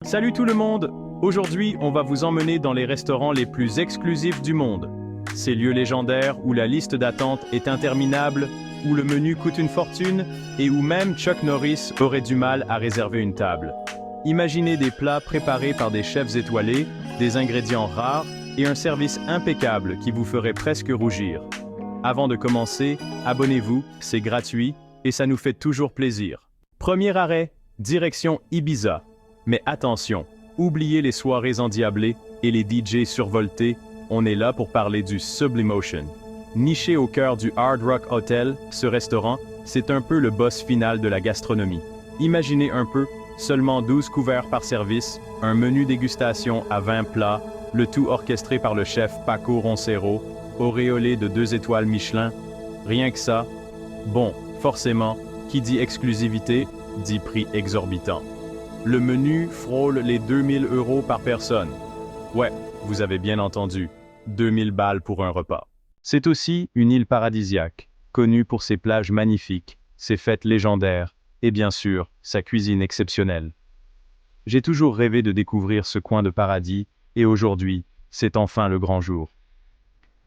Salut tout le monde! Aujourd'hui, on va vous emmener dans les restaurants les plus exclusifs du monde. Ces lieux légendaires où la liste d'attente est interminable, où le menu coûte une fortune et où même Chuck Norris aurait du mal à réserver une table. Imaginez des plats préparés par des chefs étoilés, des ingrédients rares et un service impeccable qui vous ferait presque rougir. Avant de commencer, abonnez-vous, c'est gratuit et ça nous fait toujours plaisir. Premier arrêt, direction Ibiza. Mais attention, oubliez les soirées endiablées et les DJ survoltés, on est là pour parler du Sublimotion. Niché au cœur du Hard Rock Hotel, ce restaurant, c'est un peu le boss final de la gastronomie. Imaginez un peu, seulement 12 couverts par service, un menu dégustation à 20 plats, le tout orchestré par le chef Paco Roncero, auréolé de 2 étoiles Michelin. Rien que ça, bon, forcément, qui dit exclusivité, dit prix exorbitant. Le menu frôle les 2000 € par personne. Ouais, vous avez bien entendu, 2000 balles pour un repas. C'est aussi une île paradisiaque, connue pour ses plages magnifiques, ses fêtes légendaires, et bien sûr, sa cuisine exceptionnelle. J'ai toujours rêvé de découvrir ce coin de paradis, et aujourd'hui, c'est enfin le grand jour.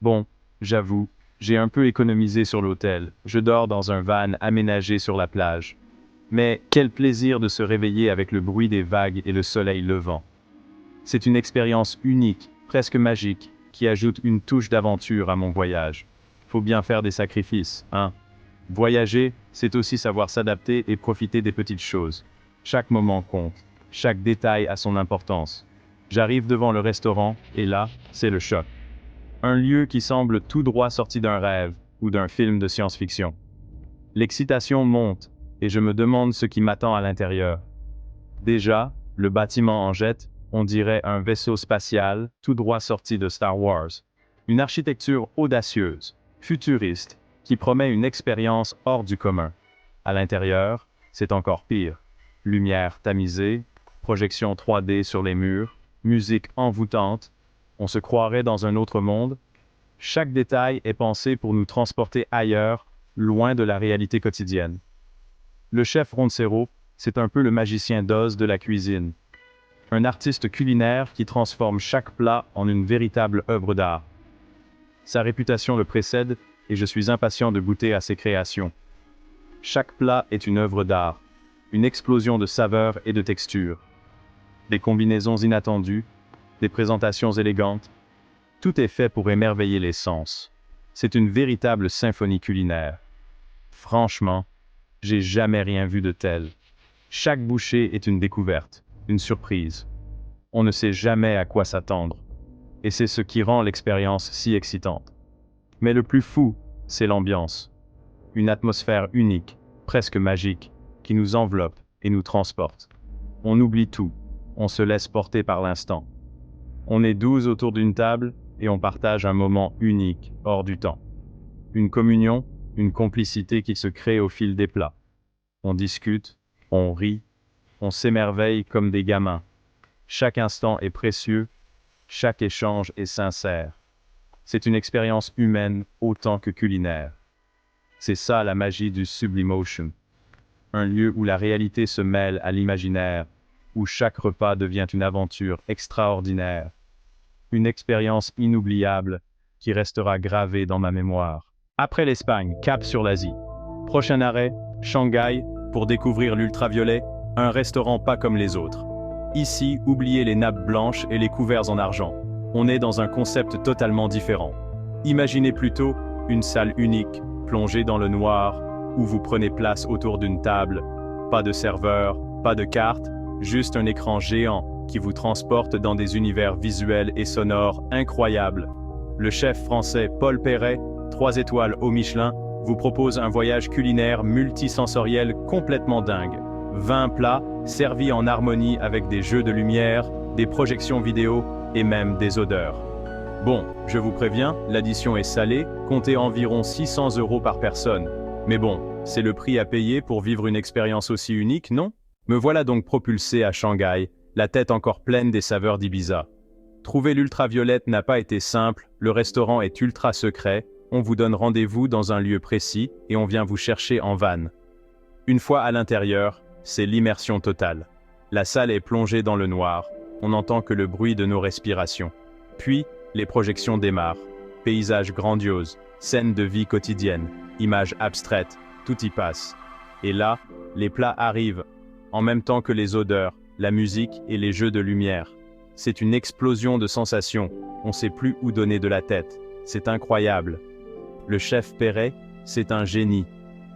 Bon, j'avoue, j'ai un peu économisé sur l'hôtel, je dors dans un van aménagé sur la plage. Mais quel plaisir de se réveiller avec le bruit des vagues et le soleil levant. C'est une expérience unique, presque magique, qui ajoute une touche d'aventure à mon voyage. Faut bien faire des sacrifices, hein. Voyager, c'est aussi savoir s'adapter et profiter des petites choses. Chaque moment compte, chaque détail a son importance. J'arrive devant le restaurant, et là, c'est le choc. Un lieu qui semble tout droit sorti d'un rêve ou d'un film de science-fiction. L'excitation monte, et je me demande ce qui m'attend à l'intérieur. Déjà, le bâtiment en jette, on dirait un vaisseau spatial, tout droit sorti de Star Wars. Une architecture audacieuse, futuriste, qui promet une expérience hors du commun. À l'intérieur, c'est encore pire. Lumière tamisée, projection 3D sur les murs, musique envoûtante, on se croirait dans un autre monde. Chaque détail est pensé pour nous transporter ailleurs, loin de la réalité quotidienne. Le chef Roncero, c'est un peu le magicien d'Oz de la cuisine. Un artiste culinaire qui transforme chaque plat en une véritable œuvre d'art. Sa réputation le précède et je suis impatient de goûter à ses créations. Chaque plat est une œuvre d'art, une explosion de saveurs et de textures. Des combinaisons inattendues, des présentations élégantes. Tout est fait pour émerveiller les sens. C'est une véritable symphonie culinaire. Franchement, j'ai jamais rien vu de tel. Chaque bouchée est une découverte, une surprise. On ne sait jamais à quoi s'attendre. Et c'est ce qui rend l'expérience si excitante. Mais le plus fou, c'est l'ambiance. Une atmosphère unique, presque magique, qui nous enveloppe et nous transporte. On oublie tout, on se laisse porter par l'instant. On est 12 autour d'une table et on partage un moment unique, hors du temps. Une communion, une complicité qui se crée au fil des plats. On discute, on rit, on s'émerveille comme des gamins. Chaque instant est précieux, chaque échange est sincère. C'est une expérience humaine autant que culinaire. C'est ça la magie du Sublimotion. Un lieu où la réalité se mêle à l'imaginaire, où chaque repas devient une aventure extraordinaire. Une expérience inoubliable qui restera gravée dans ma mémoire. Après l'Espagne, cap sur l'Asie. Prochain arrêt, Shanghai, pour découvrir l'ultraviolet, un restaurant pas comme les autres. Ici, oubliez les nappes blanches et les couverts en argent. On est dans un concept totalement différent. Imaginez plutôt une salle unique, plongée dans le noir, où vous prenez place autour d'une table. Pas de serveur, pas de carte, juste un écran géant qui vous transporte dans des univers visuels et sonores incroyables. Le chef français Paul Perret, 3 étoiles au Michelin, vous propose un voyage culinaire multisensoriel complètement dingue. 20 plats, servis en harmonie avec des jeux de lumière, des projections vidéo et même des odeurs. Bon, je vous préviens, l'addition est salée, comptez environ 600 € par personne. Mais bon, c'est le prix à payer pour vivre une expérience aussi unique, non? Me voilà donc propulsé à Shanghai, la tête encore pleine des saveurs d'Ibiza. Trouver l'ultraviolette n'a pas été simple, le restaurant est ultra secret, on vous donne rendez-vous dans un lieu précis et on vient vous chercher en van. Une fois à l'intérieur, c'est l'immersion totale. La salle est plongée dans le noir. On n'entend que le bruit de nos respirations. Puis, les projections démarrent. Paysages grandioses, scènes de vie quotidienne, images abstraites, tout y passe. Et là, les plats arrivent, en même temps que les odeurs, la musique et les jeux de lumière. C'est une explosion de sensations, on ne sait plus où donner de la tête. C'est incroyable. Le chef Perret, c'est un génie.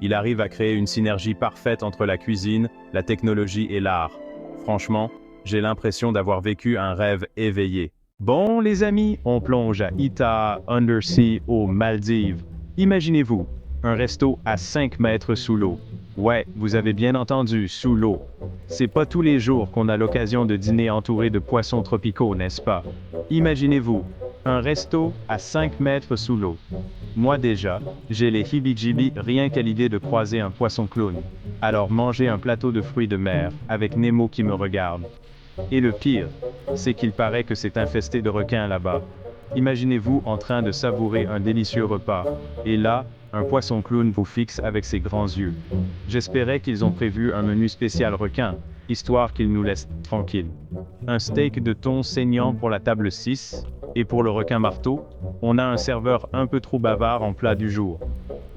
Il arrive à créer une synergie parfaite entre la cuisine, la technologie et l'art. Franchement, j'ai l'impression d'avoir vécu un rêve éveillé. Bon les amis, on plonge à Ita Undersea aux Maldives. Imaginez-vous, un resto à 5 mètres sous l'eau. Ouais, vous avez bien entendu, sous l'eau. C'est pas tous les jours qu'on a l'occasion de dîner entouré de poissons tropicaux, n'est-ce pas? Imaginez-vous, un resto à 5 mètres sous l'eau. Moi déjà, j'ai les heebie-jeebies rien qu'à l'idée de croiser un poisson clown. Alors manger un plateau de fruits de mer, avec Nemo qui me regarde. Et le pire, c'est qu'il paraît que c'est infesté de requins là-bas. Imaginez-vous en train de savourer un délicieux repas, et là, un poisson clown vous fixe avec ses grands yeux. J'espérais qu'ils ont prévu un menu spécial requin, histoire qu'ils nous laissent tranquilles. Un steak de thon saignant pour la table 6, et pour le requin marteau, on a un serveur un peu trop bavard en plat du jour.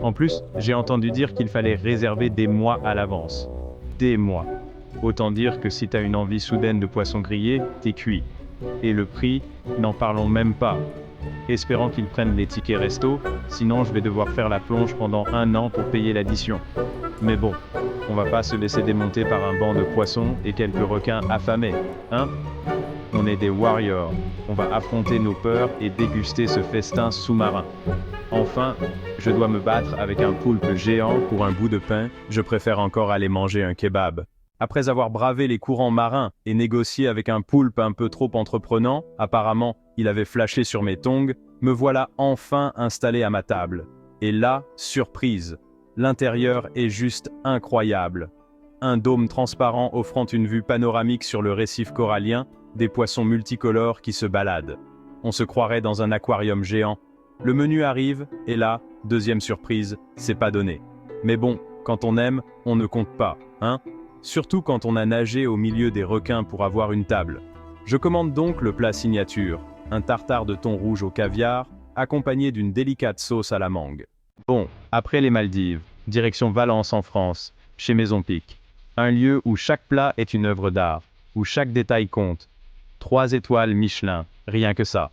En plus, j'ai entendu dire qu'il fallait réserver des mois à l'avance. Des mois. Autant dire que si t'as une envie soudaine de poisson grillé, t'es cuit. Et le prix, n'en parlons même pas. Espérant qu'ils prennent les tickets resto, sinon je vais devoir faire la plonge pendant 1 an pour payer l'addition. Mais bon, on va pas se laisser démonter par un banc de poissons et quelques requins affamés, hein? On est des warriors, on va affronter nos peurs et déguster ce festin sous-marin. Enfin, je dois me battre avec un poulpe géant pour un bout de pain, je préfère encore aller manger un kebab. Après avoir bravé les courants marins et négocié avec un poulpe un peu trop entreprenant, apparemment il avait flashé sur mes tongs, me voilà enfin installé à ma table. Et là, surprise, l'intérieur est juste incroyable. Un dôme transparent offrant une vue panoramique sur le récif corallien, des poissons multicolores qui se baladent. On se croirait dans un aquarium géant. Le menu arrive, et là, deuxième surprise, c'est pas donné. Mais bon, quand on aime, on ne compte pas, hein? Surtout quand on a nagé au milieu des requins pour avoir une table. Je commande donc le plat signature, un tartare de thon rouge au caviar, accompagné d'une délicate sauce à la mangue. Bon, après les Maldives, direction Valence en France, chez Maison Pic. Un lieu où chaque plat est une œuvre d'art, où chaque détail compte. 3 étoiles Michelin, rien que ça.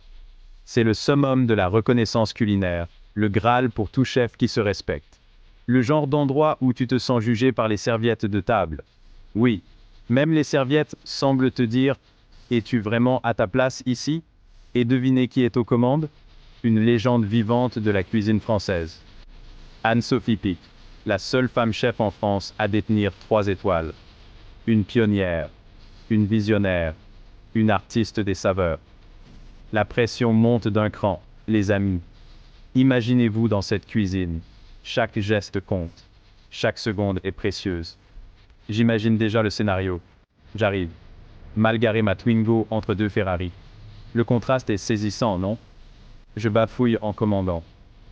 C'est le summum de la reconnaissance culinaire, le Graal pour tout chef qui se respecte. Le genre d'endroit où tu te sens jugé par les serviettes de table. Oui, même les serviettes semblent te dire « Es-tu vraiment à ta place ici ?» Et devinez qui est aux commandes? Une légende vivante de la cuisine française. Anne-Sophie Pic, la seule femme chef en France à détenir 3 étoiles. Une pionnière, une visionnaire, une artiste des saveurs. La pression monte d'un cran, les amis. Imaginez-vous dans cette cuisine. Chaque geste compte. Chaque seconde est précieuse. J'imagine déjà le scénario. J'arrive. Mal garé ma Twingo entre 2 Ferrari. Le contraste est saisissant, non? Je bafouille en commandant,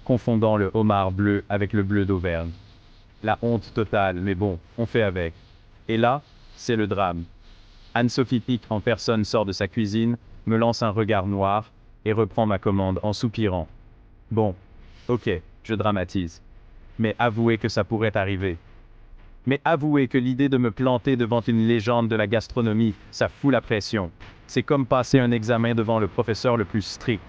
confondant le homard bleu avec le bleu d'Auvergne. La honte totale, mais bon, on fait avec. Et là, c'est le drame. Anne-Sophie Pic en personne sort de sa cuisine, me lance un regard noir et reprend ma commande en soupirant. Bon, ok, je dramatise. Mais avouez que ça pourrait arriver. Mais avouez que l'idée de me planter devant une légende de la gastronomie, ça fout la pression. C'est comme passer un examen devant le professeur le plus strict.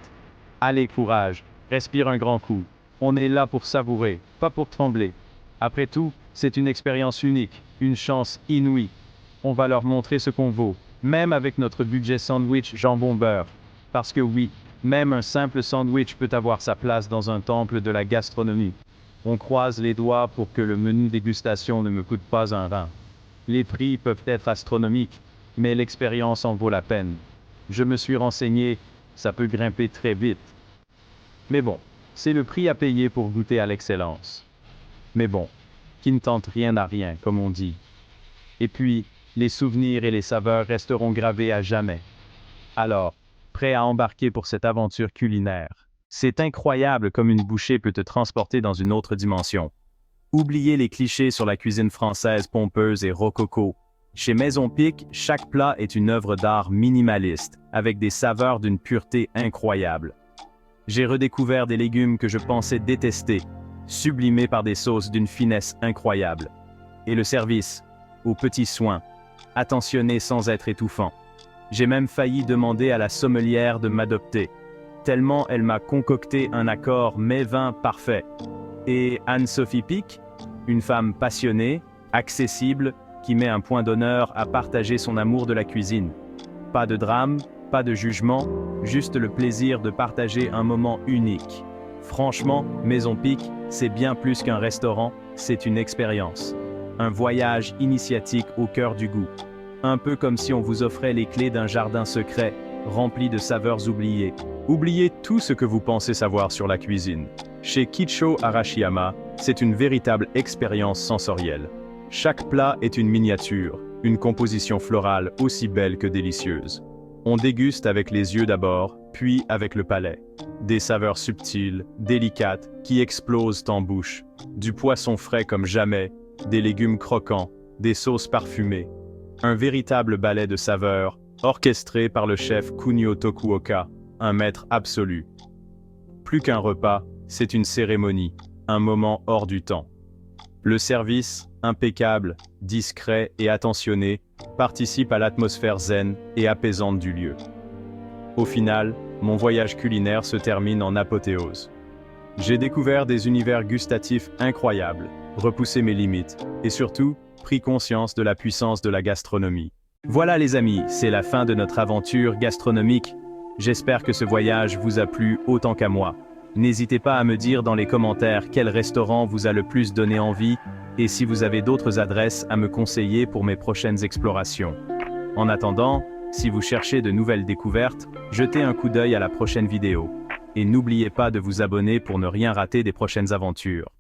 Allez, courage, respire un grand coup. On est là pour savourer, pas pour trembler. Après tout, c'est une expérience unique, une chance inouïe. On va leur montrer ce qu'on vaut, même avec notre budget sandwich jambon-beurre. Parce que oui, même un simple sandwich peut avoir sa place dans un temple de la gastronomie. On croise les doigts pour que le menu dégustation ne me coûte pas un rein. Les prix peuvent être astronomiques, mais l'expérience en vaut la peine. Je me suis renseigné, ça peut grimper très vite. Mais bon, c'est le prix à payer pour goûter à l'excellence. Mais bon, qui ne tente rien à rien, comme on dit. Et puis, les souvenirs et les saveurs resteront gravés à jamais. Alors, prêt à embarquer pour cette aventure culinaire? C'est incroyable comme une bouchée peut te transporter dans une autre dimension. Oubliez les clichés sur la cuisine française pompeuse et rococo. Chez Maison Pic, chaque plat est une œuvre d'art minimaliste, avec des saveurs d'une pureté incroyable. J'ai redécouvert des légumes que je pensais détester, sublimés par des sauces d'une finesse incroyable. Et le service, aux petits soins, attentionné sans être étouffant. J'ai même failli demander à la sommelière de m'adopter, tellement elle m'a concocté un accord mets-vin parfait. Et Anne-Sophie Pic, une femme passionnée, accessible, qui met un point d'honneur à partager son amour de la cuisine. Pas de drame, pas de jugement, juste le plaisir de partager un moment unique. Franchement, Maison Pic, c'est bien plus qu'un restaurant, c'est une expérience. Un voyage initiatique au cœur du goût. Un peu comme si on vous offrait les clés d'un jardin secret, rempli de saveurs oubliées. Oubliez tout ce que vous pensez savoir sur la cuisine. Chez Kicho Arashiyama, c'est une véritable expérience sensorielle. Chaque plat est une miniature, une composition florale aussi belle que délicieuse. On déguste avec les yeux d'abord, puis avec le palais. Des saveurs subtiles, délicates, qui explosent en bouche. Du poisson frais comme jamais, des légumes croquants, des sauces parfumées. Un véritable ballet de saveurs, orchestré par le chef Kunio Tokuoka, un maître absolu. Plus qu'un repas, c'est une cérémonie, un moment hors du temps. Le service, impeccable, discret et attentionné, participe à l'atmosphère zen et apaisante du lieu. Au final, mon voyage culinaire se termine en apothéose. J'ai découvert des univers gustatifs incroyables, repoussé mes limites, et surtout, pris conscience de la puissance de la gastronomie. Voilà les amis, c'est la fin de notre aventure gastronomique. J'espère que ce voyage vous a plu autant qu'à moi. N'hésitez pas à me dire dans les commentaires quel restaurant vous a le plus donné envie, et si vous avez d'autres adresses à me conseiller pour mes prochaines explorations. En attendant, si vous cherchez de nouvelles découvertes, jetez un coup d'œil à la prochaine vidéo. Et n'oubliez pas de vous abonner pour ne rien rater des prochaines aventures.